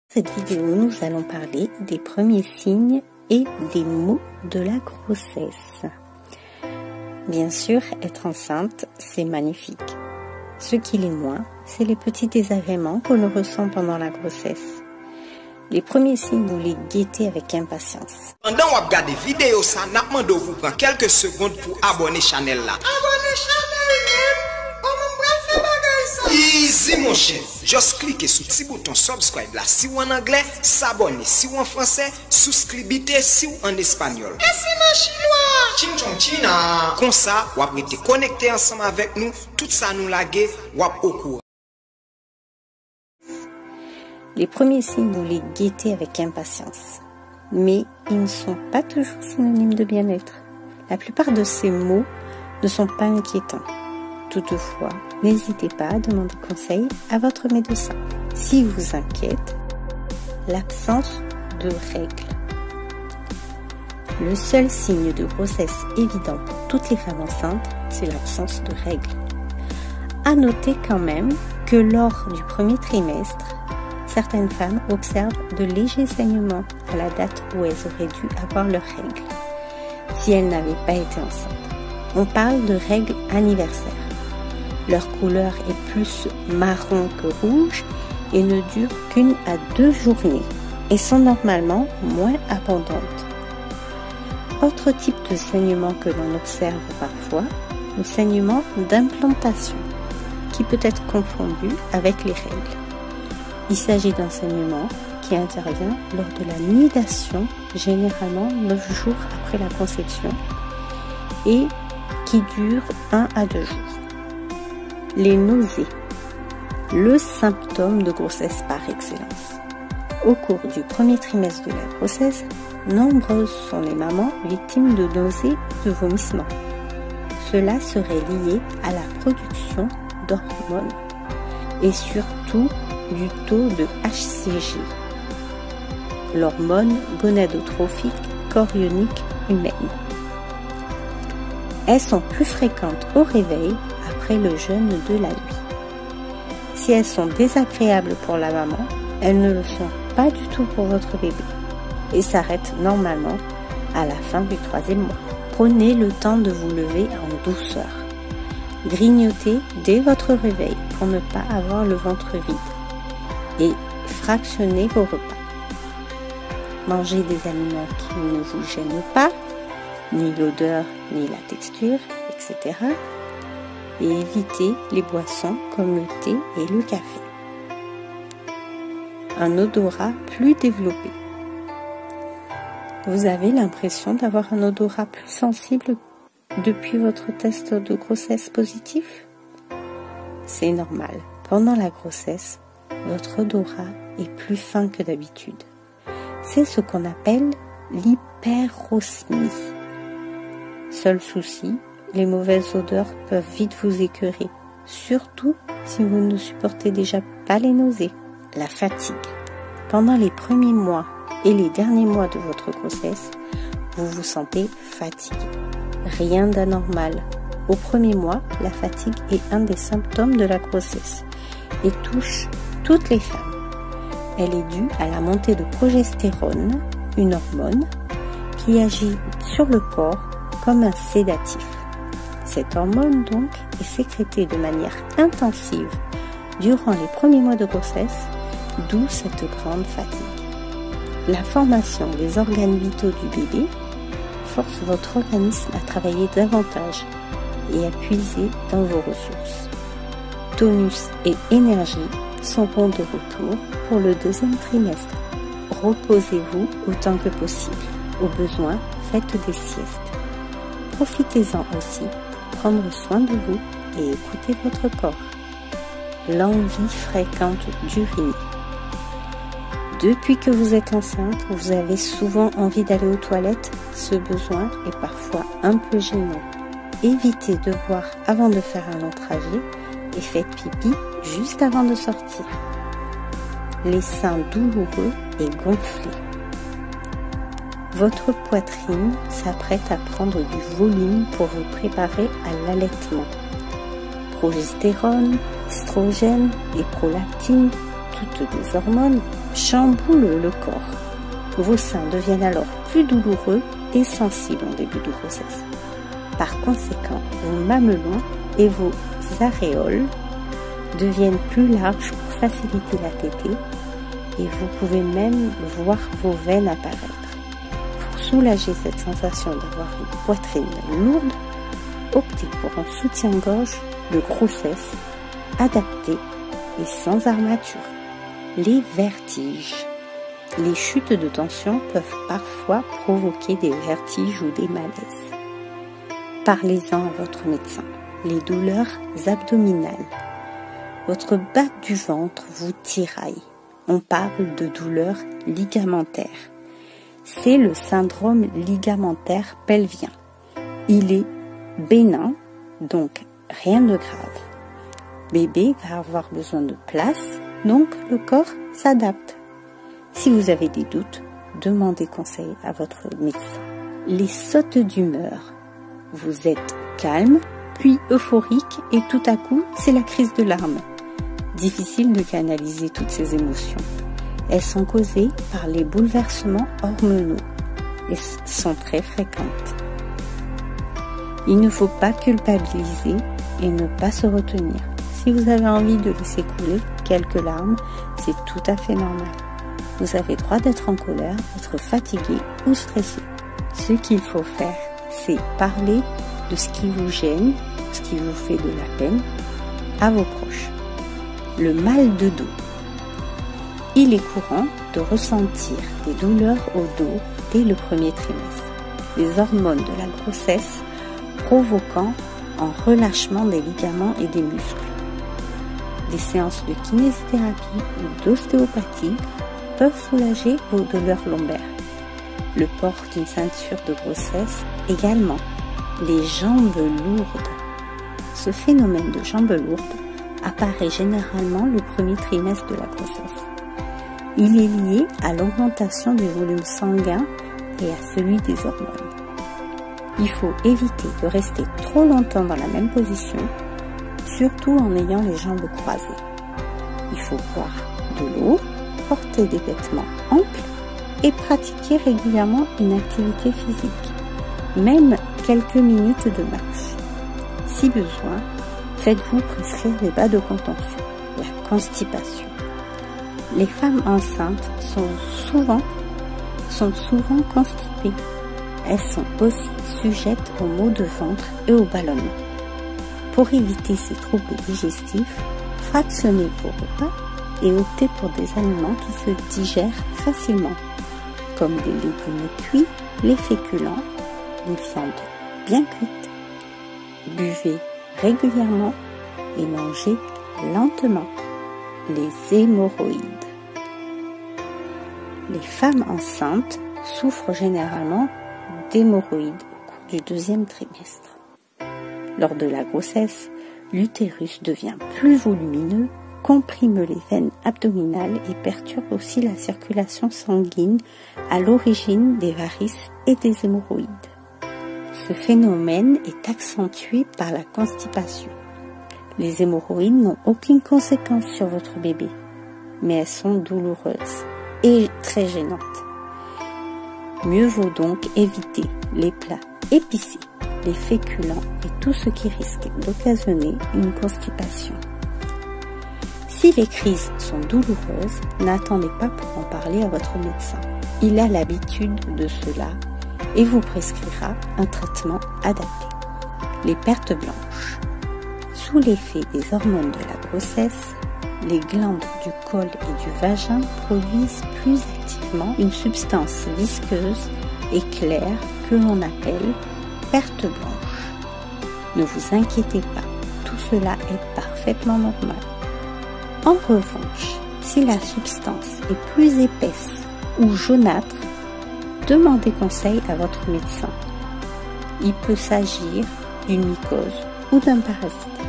Dans cette vidéo, nous allons parler des premiers signes et des maux de la grossesse. Bien sûr, être enceinte, c'est magnifique. Ce qui l'est moins, c'est les petits désagréments que l'on ressent pendant la grossesse. Les premiers signes, vous les guettez avec impatience. Pendant que vous regardez la vidéo, ça n'a pas de vous prendre quelques secondes pour abonner à la chaîne. Abonner à la chaîne, easy mon cher. Juste cliquez sur le petit bouton subscribe là. Si vous en anglais, s'abonner. Si vous en français, souscribez. Si vous en espagnol. Et si mon chinois? Ching chong china. Comme ça, vous avez été connecté ensemble avec nous. Tout ça nous lague, vous avez au courant. Les premiers signes, vous les guettez avec impatience. Mais ils ne sont pas toujours synonymes de bien-être. La plupart de ces mots ne sont pas inquiétants. Toutefois, n'hésitez pas à demander conseil à votre médecin. Si vous inquiète, l'absence de règles. Le seul signe de grossesse évident pour toutes les femmes enceintes, c'est l'absence de règles. À noter quand même que lors du premier trimestre, certaines femmes observent de légers saignements à la date où elles auraient dû avoir leurs règles, si elles n'avaient pas été enceintes. On parle de règles anniversaires. Leur couleur est plus marron que rouge et ne dure qu'1 à 2 journées et sont normalement moins abondantes. Autre type de saignement que l'on observe parfois, le saignement d'implantation, qui peut être confondu avec les règles. Il s'agit d'un saignement qui intervient lors de la nidation, généralement 9 jours après la conception, et qui dure 1 à 2 jours. Les nausées, le symptôme de grossesse par excellence. Au cours du premier trimestre de la grossesse, nombreuses sont les mamans victimes de nausées et de vomissements. Cela serait lié à la production d'hormones et surtout du taux de HCG, l'hormone gonadotrophique chorionique humaine. Elles sont plus fréquentes au réveil après le jeûne de la nuit. Si elles sont désagréables pour la maman, elles ne le sont pas du tout pour votre bébé et s'arrêtent normalement à la fin du 3e mois. Prenez le temps de vous lever en douceur. Grignotez dès votre réveil pour ne pas avoir le ventre vide et fractionnez vos repas. Mangez des aliments qui ne vous gênent pas, ni l'odeur, ni la texture, etc. Et évitez les boissons comme le thé et le café. Un odorat plus développé. Vous avez l'impression d'avoir un odorat plus sensible depuis votre test de grossesse positif? C'est normal. Pendant la grossesse, votre odorat est plus fin que d'habitude. C'est ce qu'on appelle l'hyperosmie. Seul souci, les mauvaises odeurs peuvent vite vous écœurer, surtout si vous ne supportez déjà pas les nausées. La fatigue. Pendant les premiers mois et les derniers mois de votre grossesse, vous vous sentez fatigué. Rien d'anormal. Au premier mois, la fatigue est un des symptômes de la grossesse et touche toutes les femmes. Elle est due à la montée de progestérone, une hormone qui agit sur le corps comme un sédatif. Cette hormone donc est sécrétée de manière intensive durant les premiers mois de grossesse, d'où cette grande fatigue. La formation des organes vitaux du bébé force votre organisme à travailler davantage et à puiser dans vos ressources. Tonus et énergie seront de retour pour le 2e trimestre. Reposez-vous autant que possible. Au besoin, faites des siestes. Profitez-en aussi pour prendre soin de vous et écouter votre corps. L'envie fréquente d'uriner. Depuis que vous êtes enceinte, vous avez souvent envie d'aller aux toilettes. Ce besoin est parfois un peu gênant. Évitez de boire avant de faire un long trajet et faites pipi juste avant de sortir. Les seins douloureux et gonflés. Votre poitrine s'apprête à prendre du volume pour vous préparer à l'allaitement. Progestérone, estrogène et prolactine, toutes des hormones, chamboule le corps. Vos seins deviennent alors plus douloureux et sensibles en début de grossesse. Par conséquent, vos mamelons et vos aréoles deviennent plus larges pour faciliter la tétée et vous pouvez même voir vos veines apparaître. Pour soulager cette sensation d'avoir une poitrine lourde, optez pour un soutien-gorge de grossesse adapté et sans armature. Les vertiges. Les chutes de tension peuvent parfois provoquer des vertiges ou des malaises. Parlez-en à votre médecin. Les douleurs abdominales. Votre bas du ventre vous tiraille. On parle de douleurs ligamentaires. C'est le syndrome ligamentaire pelvien. Il est bénin, donc rien de grave. Bébé va avoir besoin de place, donc le corps s'adapte. Si vous avez des doutes, demandez conseil à votre médecin. Les sautes d'humeur. Vous êtes calme, puis euphorique et tout à coup, c'est la crise de larmes. Difficile de canaliser toutes ces émotions. Elles sont causées par les bouleversements hormonaux et sont très fréquentes. Il ne faut pas culpabiliser et ne pas se retenir. Si vous avez envie de laisser couler quelques larmes, c'est tout à fait normal. Vous avez droit d'être en colère, d'être fatigué ou stressé. Ce qu'il faut faire, c'est parler de ce qui vous gêne, ce qui vous fait de la peine, à vos proches. Le mal de dos. Il est courant de ressentir des douleurs au dos dès le premier trimestre. Les hormones de la grossesse provoquant un relâchement des ligaments et des muscles. Des séances de kinésithérapie ou d'ostéopathie peuvent soulager vos douleurs lombaires. Le port d'une ceinture de grossesse également. Les jambes lourdes. Ce phénomène de jambes lourdes apparaît généralement le premier trimestre de la grossesse. Il est lié à l'augmentation du volume sanguin et à celui des hormones. Il faut éviter de rester trop longtemps dans la même position, surtout en ayant les jambes croisées. Il faut boire de l'eau, porter des vêtements amples et pratiquer régulièrement une activité physique, même quelques minutes de marche. Si besoin, faites-vous prescrire des bas de contention, la constipation. Les femmes enceintes sont souvent constipées. Elles sont aussi sujettes aux maux de ventre et au ballonnement. Pour éviter ces troubles digestifs, fractionnez vos repas et optez pour des aliments qui se digèrent facilement, comme les légumes cuits, les féculents, les viandes bien cuites. Buvez régulièrement et mangez lentement. Les hémorroïdes. Les femmes enceintes souffrent généralement d'hémorroïdes au cours du deuxième trimestre. Lors de la grossesse, l'utérus devient plus volumineux, comprime les veines abdominales et perturbe aussi la circulation sanguine à l'origine des varices et des hémorroïdes. Ce phénomène est accentué par la constipation. Les hémorroïdes n'ont aucune conséquence sur votre bébé, mais elles sont douloureuses et très gênantes. Mieux vaut donc éviter les plats épicés, les féculents et tout ce qui risque d'occasionner une constipation. Si les crises sont douloureuses, n'attendez pas pour en parler à votre médecin. Il a l'habitude de cela et vous prescrira un traitement adapté. Les pertes blanches. Sous l'effet des hormones de la grossesse, les glandes du col et du vagin produisent plus activement une substance visqueuse et claire que l'on appelle perte blanche. Ne vous inquiétez pas, tout cela est parfaitement normal. En revanche, si la substance est plus épaisse ou jaunâtre, demandez conseil à votre médecin. Il peut s'agir d'une mycose ou d'un parasite.